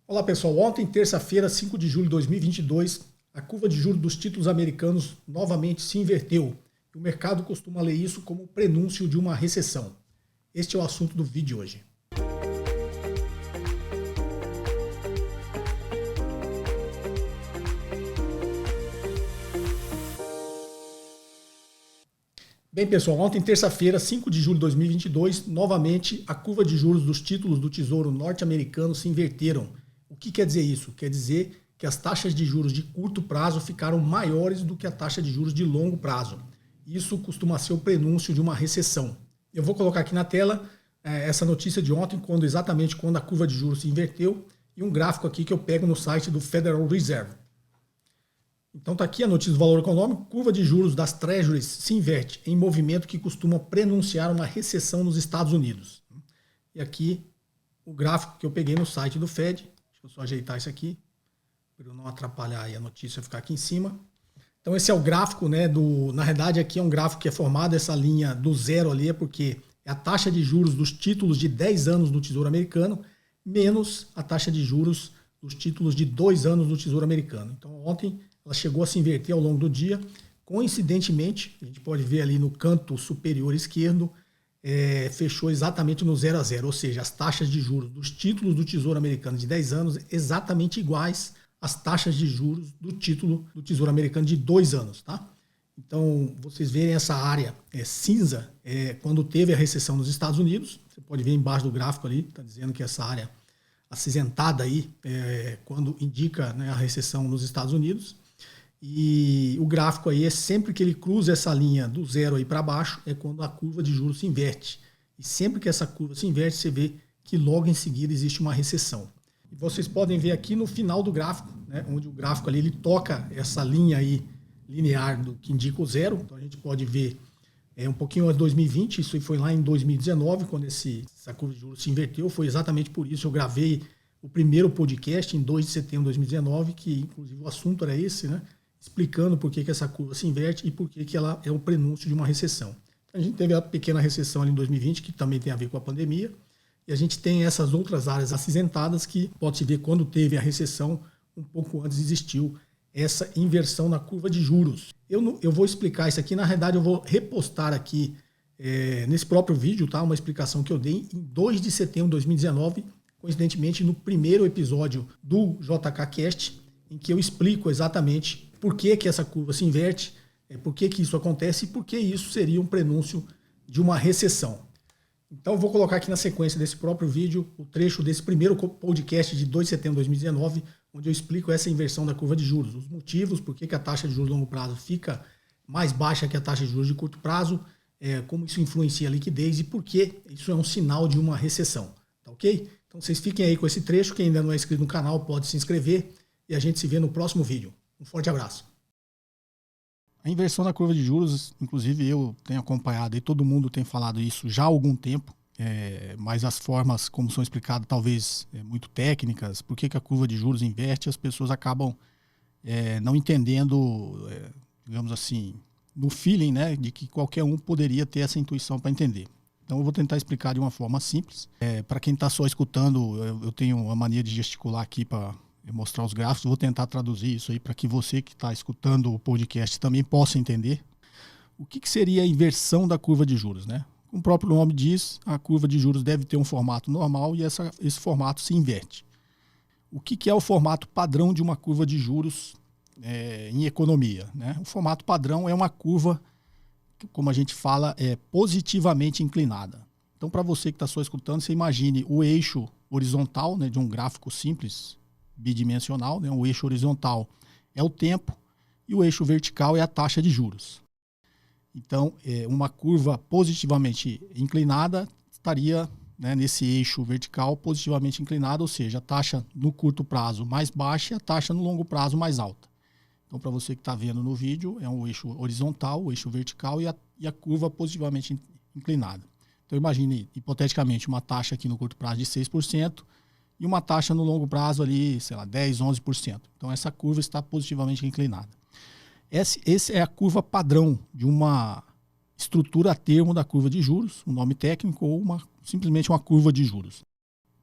Olá pessoal, ontem, terça-feira, 5 de julho de 2022, a curva de juros dos títulos americanos novamente se inverteu. O mercado costuma ler isso como prenúncio de uma recessão. Este é o assunto do vídeo de hoje. Bem pessoal, ontem, terça-feira, 5 de julho de 2022, novamente a curva de juros dos títulos do Tesouro norte-americano se inverteram. O que quer dizer isso? Quer dizer que as taxas de juros de curto prazo ficaram maiores do que a taxa de juros de longo prazo. Isso costuma ser o prenúncio de uma recessão. Eu vou colocar aqui na tela essa notícia de ontem, exatamente quando a curva de juros se inverteu, e um gráfico aqui que eu pego no site do Federal Reserve. Então está aqui a notícia do valor econômico, curva de juros das Treasuries se inverte em movimento que costuma prenunciar uma recessão nos Estados Unidos. E aqui o gráfico que eu peguei no site do Fed, deixa eu só ajeitar isso aqui, para eu não atrapalhar aí a notícia ficar aqui em cima. Então esse é o gráfico, né, na realidade aqui é um gráfico que é formado, essa linha do zero ali, é porque é a taxa de juros dos títulos de 10 anos do Tesouro Americano, menos a taxa de juros dos títulos de 2 anos do Tesouro Americano. Então ontem ela chegou a se inverter ao longo do dia. Coincidentemente, a gente pode ver ali no canto superior esquerdo, fechou exatamente no 0 a 0, ou seja, as taxas de juros dos títulos do Tesouro Americano de 10 anos exatamente iguais às taxas de juros do título do Tesouro Americano de 2 anos. Tá? Então, vocês verem essa área cinza, quando teve a recessão nos Estados Unidos, você pode ver embaixo do gráfico ali, está dizendo que essa área acinzentada aí, quando indica, né, a recessão nos Estados Unidos. E o gráfico aí sempre que ele cruza essa linha do zero aí para baixo, é quando a curva de juros se inverte. E sempre que essa curva se inverte, você vê que logo em seguida existe uma recessão. E vocês podem ver aqui no final do gráfico, né, onde o gráfico ali ele toca essa linha aí linear do que indica o zero. Então a gente pode ver um pouquinho antes de 2020, isso foi lá em 2019, quando essa curva de juros se inverteu. Foi exatamente por isso que eu gravei o primeiro podcast em 2 de setembro de 2019, que inclusive o assunto era esse, né? Explicando por que essa curva se inverte e por que ela é o prenúncio de uma recessão. A gente teve a pequena recessão ali em 2020, que também tem a ver com a pandemia, e a gente tem essas outras áreas acinzentadas que pode-se ver quando teve a recessão, um pouco antes existiu essa inversão na curva de juros. Eu vou explicar isso aqui, na realidade eu vou repostar aqui nesse próprio vídeo, tá? Uma explicação que eu dei em 2 de setembro de 2019, coincidentemente no primeiro episódio do JKCast, em que eu explico exatamente por que essa curva se inverte, por que isso acontece e por que isso seria um prenúncio de uma recessão. Então eu vou colocar aqui na sequência desse próprio vídeo o trecho desse primeiro podcast de 2 de setembro de 2019, onde eu explico essa inversão da curva de juros, os motivos, por que a taxa de juros de longo prazo fica mais baixa que a taxa de juros de curto prazo, como isso influencia a liquidez e por que isso é um sinal de uma recessão. Tá ok? Então vocês fiquem aí com esse trecho, quem ainda não é inscrito no canal pode se inscrever e a gente se vê no próximo vídeo. Um forte abraço. A inversão da curva de juros, inclusive eu tenho acompanhado e todo mundo tem falado isso já há algum tempo, mas as formas como são explicadas talvez muito técnicas, por que a curva de juros inverte, as pessoas acabam não entendendo, digamos assim, no feeling, né, de que qualquer um poderia ter essa intuição para entender. Então eu vou tentar explicar de uma forma simples. Para quem está só escutando, eu tenho a mania de gesticular aqui para mostrar os gráficos, vou tentar traduzir isso aí para que você que está escutando o podcast também possa entender. O que seria a inversão da curva de juros, né? Como o próprio nome diz, a curva de juros deve ter um formato normal e esse formato se inverte. O que é o formato padrão de uma curva de juros em economia, né? O formato padrão é uma curva, como a gente fala, positivamente inclinada. Então, para você que está só escutando, você imagine o eixo horizontal, né, de um gráfico simples, bidimensional, né? O eixo horizontal é o tempo e o eixo vertical é a taxa de juros. Então, uma curva positivamente inclinada estaria, né, nesse eixo vertical positivamente inclinada, ou seja, a taxa no curto prazo mais baixa e a taxa no longo prazo mais alta. Então, para você que está vendo no vídeo, é um eixo horizontal, o eixo vertical e a curva positivamente inclinada. Então, imagine, hipoteticamente, uma taxa aqui no curto prazo de 6%, e uma taxa no longo prazo ali, sei lá, 10%, 11%. Então essa curva está positivamente inclinada. Essa é a curva padrão de uma estrutura a termo da curva de juros, um nome técnico ou simplesmente uma curva de juros.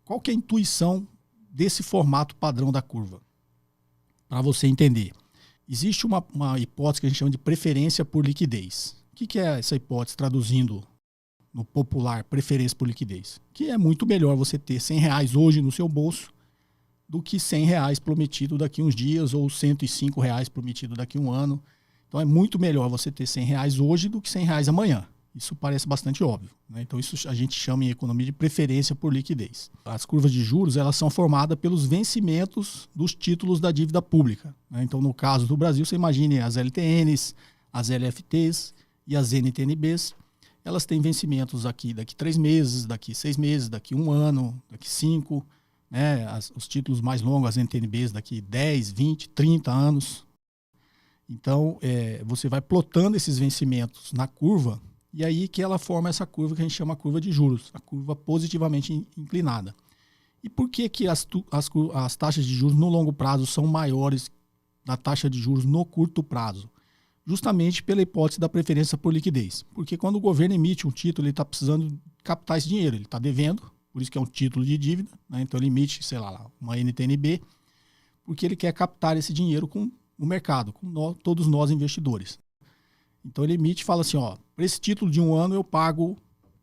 Qual que é a intuição desse formato padrão da curva. Para você entender. Existe uma hipótese que a gente chama de preferência por liquidez. O que é essa hipótese, traduzindo no popular, preferência por liquidez? Que é muito melhor você ter R$100 hoje no seu bolso do que R$100 prometido daqui uns dias ou R$105 prometido daqui um ano. Então é muito melhor você ter R$100 hoje do que R$100 amanhã. Isso parece bastante óbvio, né? Então isso a gente chama em economia de preferência por liquidez. As curvas de juros, elas são formadas pelos vencimentos dos títulos da dívida pública, né? Então no caso do Brasil, você imagine as LTNs, as LFTs e as NTNBs. Elas têm vencimentos daqui 3 meses, daqui 6 meses, daqui um ano, daqui 5, né? Os títulos mais longos, as NTNBs, daqui 10, 20, 30 anos. Então você vai plotando esses vencimentos na curva. E aí que ela forma essa curva que a gente chama curva de juros, a curva positivamente inclinada. E por que as taxas de juros no longo prazo são maiores da taxa de juros no curto prazo? Justamente pela hipótese da preferência por liquidez. Porque quando o governo emite um título, ele está precisando captar esse dinheiro, ele está devendo, por isso que é um título de dívida, né? Então ele emite, sei lá, uma NTNB, porque ele quer captar esse dinheiro com o mercado, com todos nós investidores. Então ele emite e fala assim, ó, para esse título de um ano eu pago,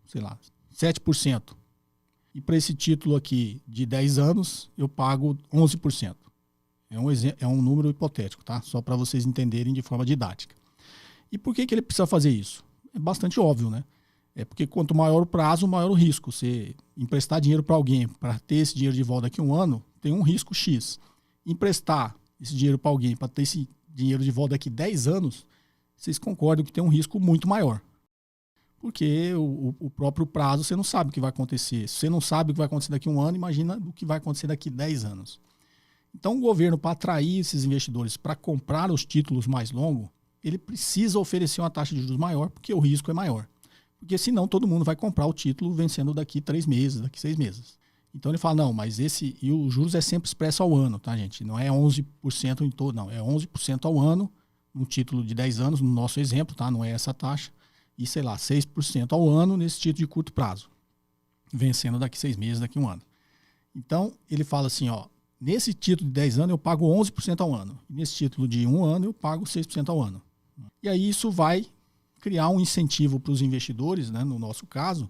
sei lá, 7%. E para esse título aqui de 10 anos eu pago 11%. É um número hipotético, tá? Só para vocês entenderem de forma didática. E por que ele precisa fazer isso? É bastante óbvio, né? É porque quanto maior o prazo, maior o risco. Você emprestar dinheiro para alguém para ter esse dinheiro de volta daqui a um ano, tem um risco X. Emprestar esse dinheiro para alguém para ter esse dinheiro de volta daqui a 10 anos, vocês concordam que tem um risco muito maior. Porque o próprio prazo você não sabe o que vai acontecer. Se você não sabe o que vai acontecer daqui a um ano, imagina o que vai acontecer daqui a 10 anos. Então o governo, para atrair esses investidores para comprar os títulos mais longos, ele precisa oferecer uma taxa de juros maior, porque o risco é maior. Porque senão todo mundo vai comprar o título vencendo daqui 3 meses, daqui 6 meses. Então ele fala, não, mas e o juros é sempre expresso ao ano, tá, gente? Não é 11% em todo, não. É 11% ao ano, no título de 10 anos, no nosso exemplo, tá? Não é essa taxa. E, sei lá, 6% ao ano nesse título de curto prazo, vencendo daqui 6 meses, daqui um ano. Então, ele fala assim, ó, nesse título de 10 anos eu pago 11% ao ano. E nesse título de um ano eu pago 6% ao ano. E aí isso vai criar um incentivo para os investidores, né, no nosso caso,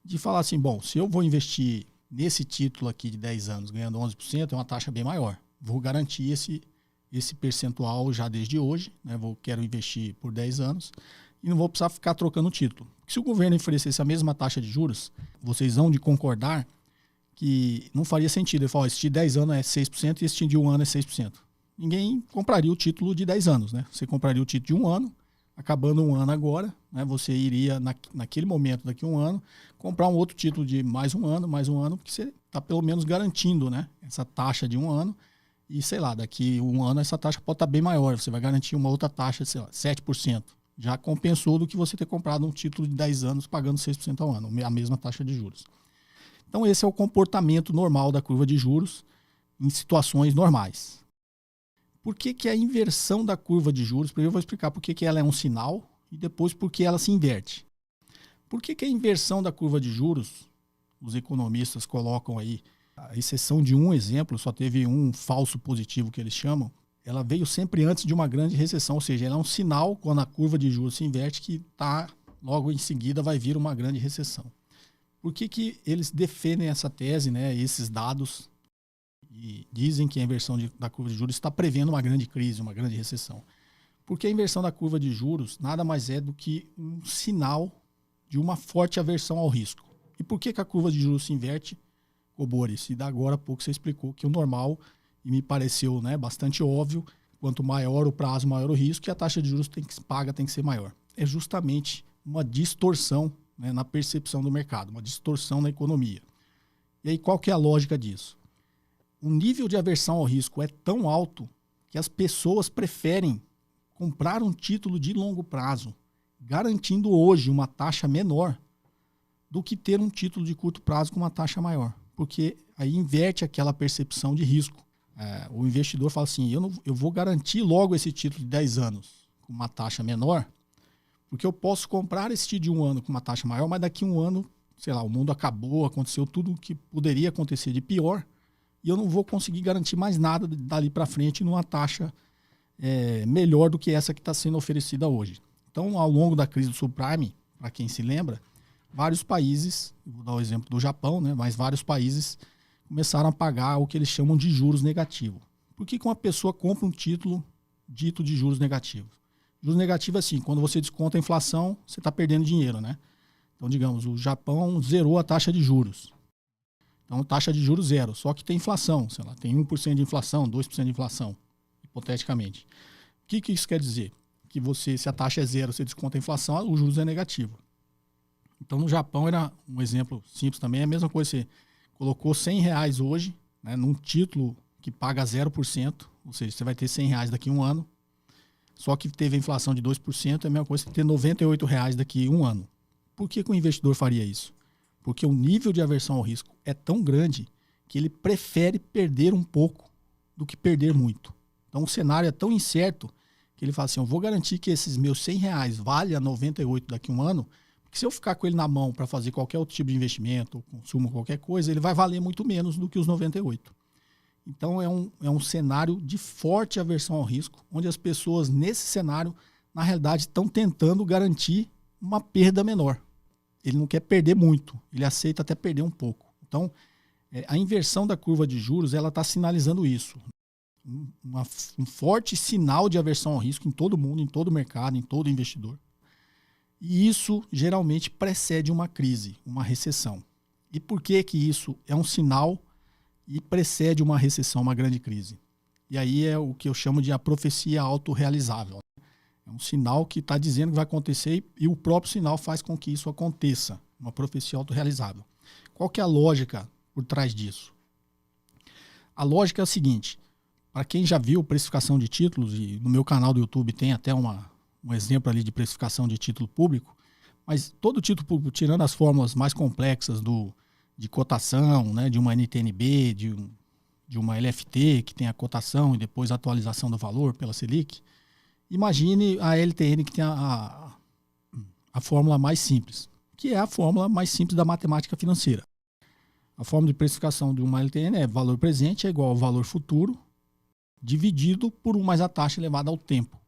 de falar assim, bom, se eu vou investir nesse título aqui de 10 anos ganhando 11%, é uma taxa bem maior. Vou garantir esse percentual já desde hoje, né? Quero investir por 10 anos e não vou precisar ficar trocando o título. Porque se o governo oferecesse a mesma taxa de juros, vocês vão de concordar que não faria sentido. Ele falou, esse de 10 anos é 6% e esse de um ano é 6%. Ninguém compraria o título de 10 anos, né? Você compraria o título de um ano, acabando um ano agora, né? Você iria, naquele momento, daqui a um ano, comprar um outro título de mais um ano, porque você está pelo menos garantindo, né, essa taxa de um ano. E, sei lá, daqui um ano essa taxa pode estar bem maior. Você vai garantir uma outra taxa, sei lá, 7%. Já compensou do que você ter comprado um título de 10 anos pagando 6% ao ano, a mesma taxa de juros. Então esse é o comportamento normal da curva de juros em situações normais. Por que a inversão da curva de juros? Primeiro eu vou explicar por que ela é um sinal e depois por que ela se inverte. Por que a inversão da curva de juros, os economistas colocam aí, a exceção de um exemplo, só teve um falso positivo que eles chamam, ela veio sempre antes de uma grande recessão, ou seja, ela é um sinal quando a curva de juros se inverte que logo em seguida vai vir uma grande recessão. Por que eles defendem essa tese, né, esses dados, e dizem que a inversão da curva de juros está prevendo uma grande crise, uma grande recessão? Porque a inversão da curva de juros nada mais é do que um sinal de uma forte aversão ao risco. E por que a curva de juros se inverte? Ô Boris, e da agora há pouco você explicou que o normal, e me pareceu, né, bastante óbvio, quanto maior o prazo, maior o risco, e a taxa de juros tem que ser maior. É justamente uma distorção, né, na percepção do mercado, uma distorção na economia. E aí qual que é a lógica disso? O nível de aversão ao risco é tão alto que as pessoas preferem comprar um título de longo prazo, garantindo hoje uma taxa menor, do que ter um título de curto prazo com uma taxa maior. Porque aí inverte aquela percepção de risco. O investidor fala assim, eu vou garantir logo esse título de 10 anos com uma taxa menor, porque eu posso comprar esse título de um ano com uma taxa maior, mas daqui a um ano, sei lá, o mundo acabou, aconteceu tudo o que poderia acontecer de pior, e eu não vou conseguir garantir mais nada dali para frente numa taxa melhor do que essa que está sendo oferecida hoje. Então, ao longo da crise do subprime, para quem se lembra, vários países, vou dar o exemplo do Japão, né, mas vários países começaram a pagar o que eles chamam de juros negativos. Por que uma pessoa compra um título dito de juros negativos? Juros negativos é assim, quando você desconta a inflação, você está perdendo dinheiro, né? Então, digamos, o Japão zerou a taxa de juros. Então, taxa de juros zero, só que tem inflação, sei lá, tem 1% de inflação, 2% de inflação, hipoteticamente. O que isso quer dizer? Que se a taxa é zero, você desconta a inflação, o juros é negativo. Então, no Japão, era um exemplo simples também, é a mesma coisa, você colocou R$100 hoje, né, num título que paga 0%, ou seja, você vai ter R$100 daqui a um ano, só que teve a inflação de 2%, é a mesma coisa que ter R$98 daqui a um ano. Por que o investidor faria isso? Porque o nível de aversão ao risco é tão grande que ele prefere perder um pouco do que perder muito. Então, o cenário é tão incerto que ele fala assim, eu vou garantir que esses meus R$100 valha 98 daqui a um ano, porque se eu ficar com ele na mão para fazer qualquer outro tipo de investimento, consumo, qualquer coisa, ele vai valer muito menos do que os 98. Então, é um cenário de forte aversão ao risco, onde as pessoas, nesse cenário, na realidade, estão tentando garantir uma perda menor. Ele não quer perder muito, ele aceita até perder um pouco. Então, a inversão da curva de juros, ela está sinalizando isso. Um forte sinal de aversão ao risco em todo mundo, em todo mercado, em todo investidor. E isso geralmente precede uma crise, uma recessão. E por que isso é um sinal e precede uma recessão, uma grande crise? E aí é o que eu chamo de a profecia autorrealizável. É um sinal que está dizendo que vai acontecer e o próprio sinal faz com que isso aconteça. Uma profecia autorrealizável. Qual que é a lógica por trás disso? A lógica é a seguinte, para quem já viu precificação de títulos, e no meu canal do YouTube tem até um exemplo ali de precificação de título público, mas todo título público, tirando as fórmulas mais complexas de cotação, né, de uma NTN-B, de uma LFT, que tem a cotação e depois a atualização do valor pela Selic, imagine a LTN que tem a fórmula mais simples, que é a fórmula mais simples da matemática financeira. A fórmula de precificação de uma LTN é valor presente é igual ao valor futuro dividido por 1 mais a taxa elevada ao tempo.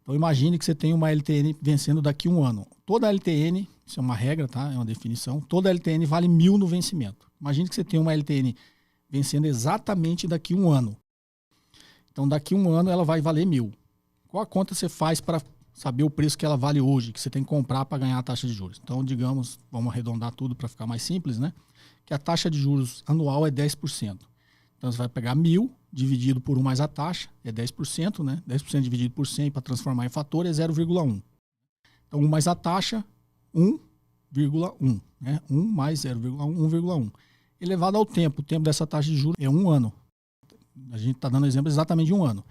Então imagine que você tem uma LTN vencendo daqui a um ano. Toda LTN, isso é uma regra, tá? É uma definição, toda LTN vale 1.000 no vencimento. Imagine que você tem uma LTN vencendo exatamente daqui a um ano. Então daqui a um ano ela vai valer 1.000. Qual a conta você faz para saber o preço que ela vale hoje, que você tem que comprar para ganhar a taxa de juros? Então, digamos, vamos arredondar tudo para ficar mais simples, né? Que a taxa de juros anual é 10%. Então, você vai pegar 1.000 dividido por 1 mais a taxa, é 10%, né? 10% dividido por 100 para transformar em fator é 0,1. Então, 1 mais a taxa, 1,1. Né? 1 mais 0,1, 1,1. Elevado ao tempo. O tempo dessa taxa de juros é 1 ano. A gente está dando exemplo exatamente de 1 ano.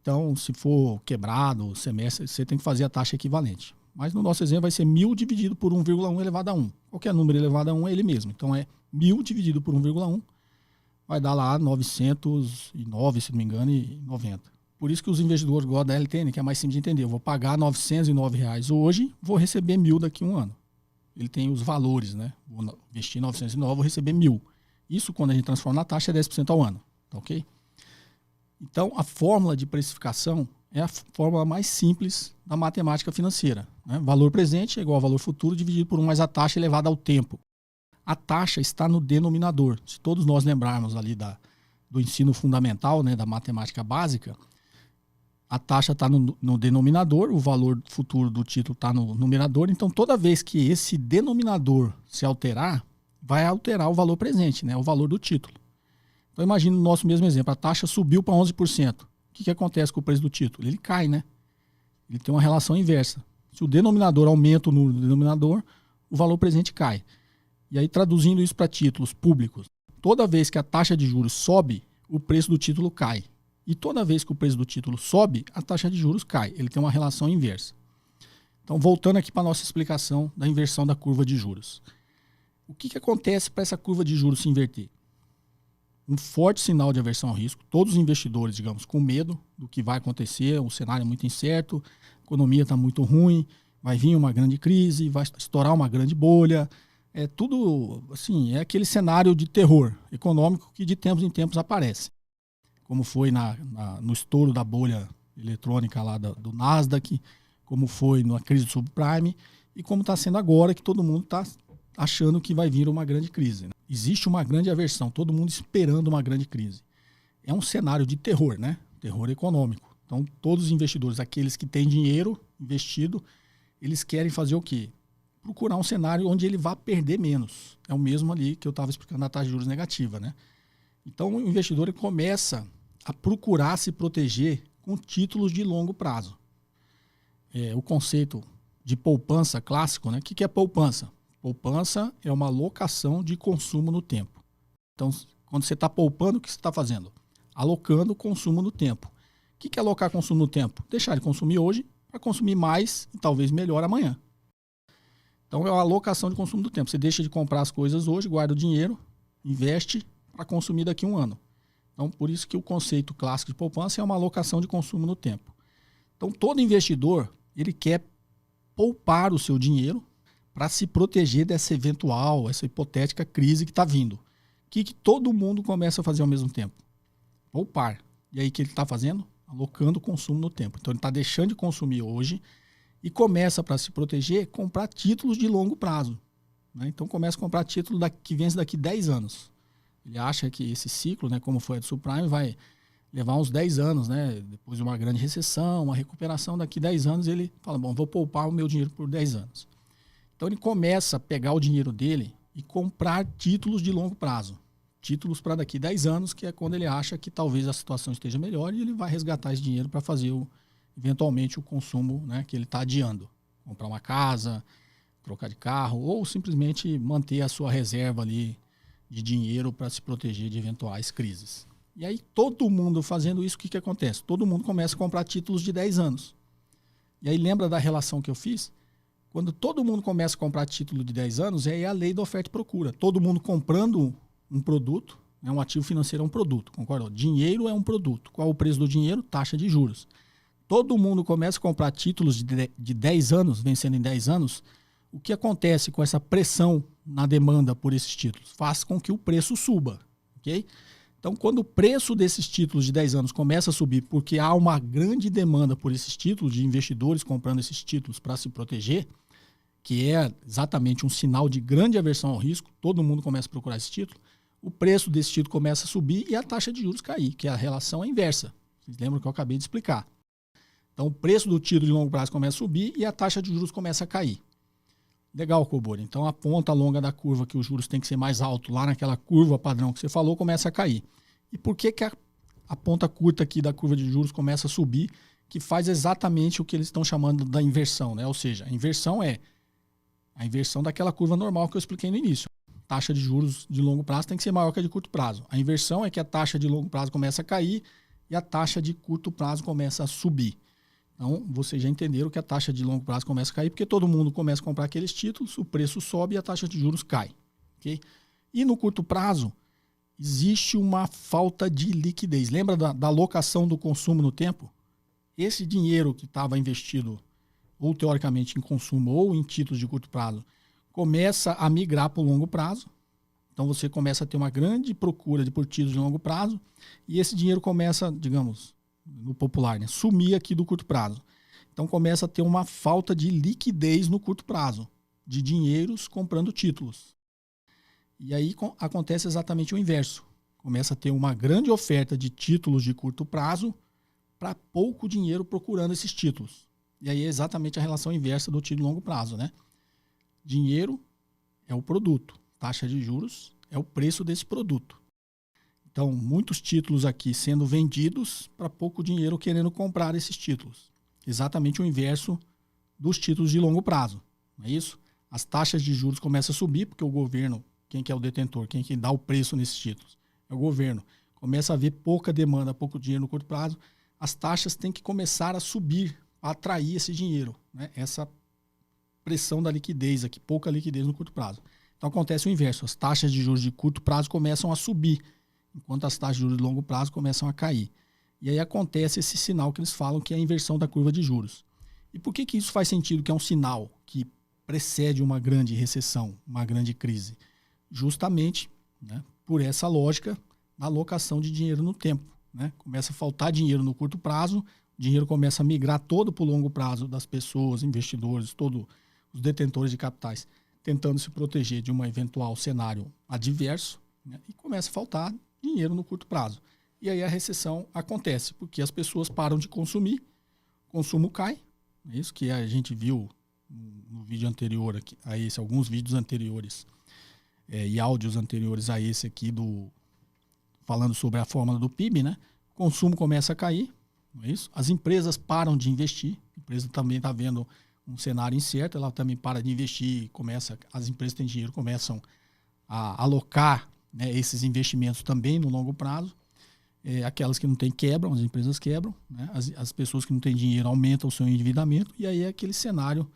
Então, se for quebrado, semestre, você tem que fazer a taxa equivalente. Mas no nosso exemplo vai ser 1.000 dividido por 1,1 elevado a 1. Qualquer número elevado a 1 é ele mesmo. Então, é 1.000 dividido por 1,1. Vai dar lá 909, se não me engano, e 90. Por isso que os investidores gostam da LTN, que é mais simples de entender. Eu vou pagar R$909 hoje, vou receber 1.000 daqui a um ano. Ele tem os valores, né? Vou investir 909, vou receber 1.000. Isso, quando a gente transforma na taxa, é 10% ao ano. Tá ok? Então, a fórmula de precificação é a fórmula mais simples da matemática financeira. Né? Valor presente é igual ao valor futuro dividido por 1 mais a taxa elevada ao tempo. A taxa está no denominador. Se todos nós lembrarmos ali do ensino fundamental, né, da matemática básica, a taxa está no denominador, o valor futuro do título está no numerador. Então, toda vez que esse denominador se alterar, vai alterar o valor presente, né, o valor do título. Então, imagine no nosso mesmo exemplo, a taxa subiu para 11%. O que acontece com o preço do título? Ele cai, né? Ele tem uma relação inversa. Se o denominador aumenta no denominador, o valor presente cai. E aí, traduzindo isso para títulos públicos, toda vez que a taxa de juros sobe, o preço do título cai. E toda vez que o preço do título sobe, a taxa de juros cai. Ele tem uma relação inversa. Então, voltando aqui para a nossa explicação da inversão da curva de juros. O que acontece para essa curva de juros se inverter? Um forte sinal de aversão ao risco. Todos os investidores, digamos, com medo do que vai acontecer, o cenário é muito incerto, a economia está muito ruim, vai vir uma grande crise, vai estourar uma grande bolha, É tudo, assim, é aquele cenário de terror econômico que de tempos em tempos aparece. Como foi no estouro da bolha eletrônica lá do Nasdaq, como foi na crise do subprime e como está sendo agora que todo mundo está achando que vai vir uma grande crise, né? Existe uma grande aversão, todo mundo esperando uma grande crise. É um cenário de terror, né? Terror econômico. Então, todos os investidores, aqueles que têm dinheiro investido, eles querem fazer o quê? Procurar um cenário onde ele vá perder menos. É o mesmo ali que eu estava explicando na taxa de juros negativa, né? Então, o investidor ele começa a procurar se proteger com títulos de longo prazo. O conceito de poupança clássico, né? O que é poupança? Poupança é uma alocação de consumo no tempo. Então, quando você está poupando, o que você está fazendo? Alocando consumo no tempo. O que é alocar consumo no tempo? Deixar ele consumir hoje para consumir mais e talvez melhor amanhã. Então, é uma alocação de consumo do tempo. Você deixa de comprar as coisas hoje, guarda o dinheiro, investe para consumir daqui a um ano. Então, por isso que o conceito clássico de poupança é uma alocação de consumo no tempo. Então, todo investidor, ele quer poupar o seu dinheiro para se proteger dessa eventual, essa hipotética crise que está vindo. O que todo mundo começa a fazer ao mesmo tempo? Poupar. E aí, o que ele está fazendo? Alocando o consumo no tempo. Então, ele está deixando de consumir hoje e começa, para se proteger, comprar títulos de longo prazo. Né? Então, começa a comprar título que vence daqui 10 anos. Ele acha que esse ciclo, né, como foi a do subprime, vai levar uns 10 anos, né? Depois de uma grande recessão, uma recuperação, daqui 10 anos ele fala, bom, vou poupar o meu dinheiro por 10 anos. Então ele começa a pegar o dinheiro dele e comprar títulos de longo prazo. Títulos para daqui 10 anos, que é quando ele acha que talvez a situação esteja melhor e ele vai resgatar esse dinheiro para fazer, eventualmente, o consumo, né, que ele está adiando. Comprar uma casa, trocar de carro ou simplesmente manter a sua reserva ali de dinheiro para se proteger de eventuais crises. E aí todo mundo fazendo isso, o que acontece? Todo mundo começa a comprar títulos de 10 anos. E aí lembra da relação que eu fiz? Quando todo mundo começa a comprar título de 10 anos, é a lei da oferta e procura. Todo mundo comprando um produto, né? Um ativo financeiro é um produto, concorda? Dinheiro é um produto. Qual é o preço do dinheiro? Taxa de juros. Todo mundo começa a comprar títulos de 10 anos, vencendo em 10 anos. O que acontece com essa pressão na demanda por esses títulos? Faz com que o preço suba, ok? Então, quando o preço desses títulos de 10 anos começa a subir porque há uma grande demanda por esses títulos, de investidores comprando esses títulos para se proteger, que é exatamente um sinal de grande aversão ao risco, todo mundo começa a procurar esse título, o preço desse título começa a subir e a taxa de juros cair, que a relação é inversa. Vocês lembram que eu acabei de explicar. Então, o preço do título de longo prazo começa a subir e a taxa de juros começa a cair. Legal, Cobori. Então, a ponta longa da curva, que os juros tem que ser mais alto, lá naquela curva padrão que você falou, começa a cair. E por que a ponta curta aqui da curva de juros começa a subir, que faz exatamente o que eles estão chamando da inversão, né? Ou seja, a inversão é a inversão daquela curva normal que eu expliquei no início. Taxa de juros de longo prazo tem que ser maior que a de curto prazo. A inversão é que a taxa de longo prazo começa a cair e a taxa de curto prazo começa a subir. Então, vocês já entenderam que a taxa de longo prazo começa a cair porque todo mundo começa a comprar aqueles títulos, o preço sobe e a taxa de juros cai. Okay? E no curto prazo, existe uma falta de liquidez. Lembra da alocação do consumo no tempo? Esse dinheiro que estava investido, ou teoricamente em consumo, ou em títulos de curto prazo, começa a migrar para o longo prazo. Então, você começa a ter uma grande procura por títulos de longo prazo e esse dinheiro começa, digamos, no popular, né, sumir aqui do curto prazo. Então começa a ter uma falta de liquidez no curto prazo, de dinheiros comprando títulos. E aí acontece exatamente o inverso. Começa a ter uma grande oferta de títulos de curto prazo para pouco dinheiro procurando esses títulos. E aí é exatamente a relação inversa do título de longo prazo, né? Dinheiro é o produto, taxa de juros é o preço desse produto. Então, muitos títulos aqui sendo vendidos para pouco dinheiro querendo comprar esses títulos. Exatamente o inverso dos títulos de longo prazo. Não é isso? As taxas de juros começam a subir porque o governo, quem que é o detentor, quem que dá o preço nesses títulos? É o governo. Começa a haver pouca demanda, pouco dinheiro no curto prazo. As taxas têm que começar a subir para atrair esse dinheiro. Né? Essa pressão da liquidez aqui, pouca liquidez no curto prazo. Então, acontece o inverso. As taxas de juros de curto prazo começam a subir, enquanto as taxas de juros de longo prazo começam a cair. E aí acontece esse sinal que eles falam que é a inversão da curva de juros. E por que isso faz sentido, que é um sinal que precede uma grande recessão, uma grande crise? Justamente, né, por essa lógica da alocação de dinheiro no tempo. Né? Começa a faltar dinheiro no curto prazo, o dinheiro começa a migrar todo para o longo prazo das pessoas, investidores, todos os detentores de capitais, tentando se proteger de um eventual cenário adverso, né? E começa a faltar dinheiro no curto prazo. E aí a recessão acontece, porque as pessoas param de consumir, o consumo cai, é isso que a gente viu no vídeo anterior aqui, a esse, alguns vídeos anteriores e áudios anteriores a esse aqui falando sobre a fórmula do PIB, né? O consumo começa a cair, não é isso? As empresas param de investir, a empresa também está vendo um cenário incerto, ela também para de investir, as empresas que têm dinheiro começam a alocar, né, esses investimentos também no longo prazo. Aquelas que não têm quebram, as empresas quebram, né? As pessoas que não têm dinheiro aumentam o seu endividamento e aí é aquele cenário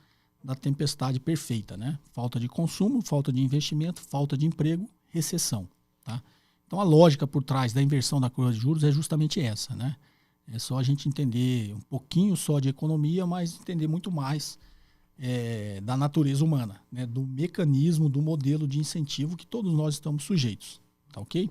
da tempestade perfeita, né? Falta de consumo, falta de investimento, falta de emprego, recessão, tá? Então a lógica por trás da inversão da curva de juros é justamente essa, né? É só a gente entender um pouquinho só de economia, mas entender muito mais da natureza humana, né? Do mecanismo, do modelo de incentivo que todos nós estamos sujeitos, tá ok?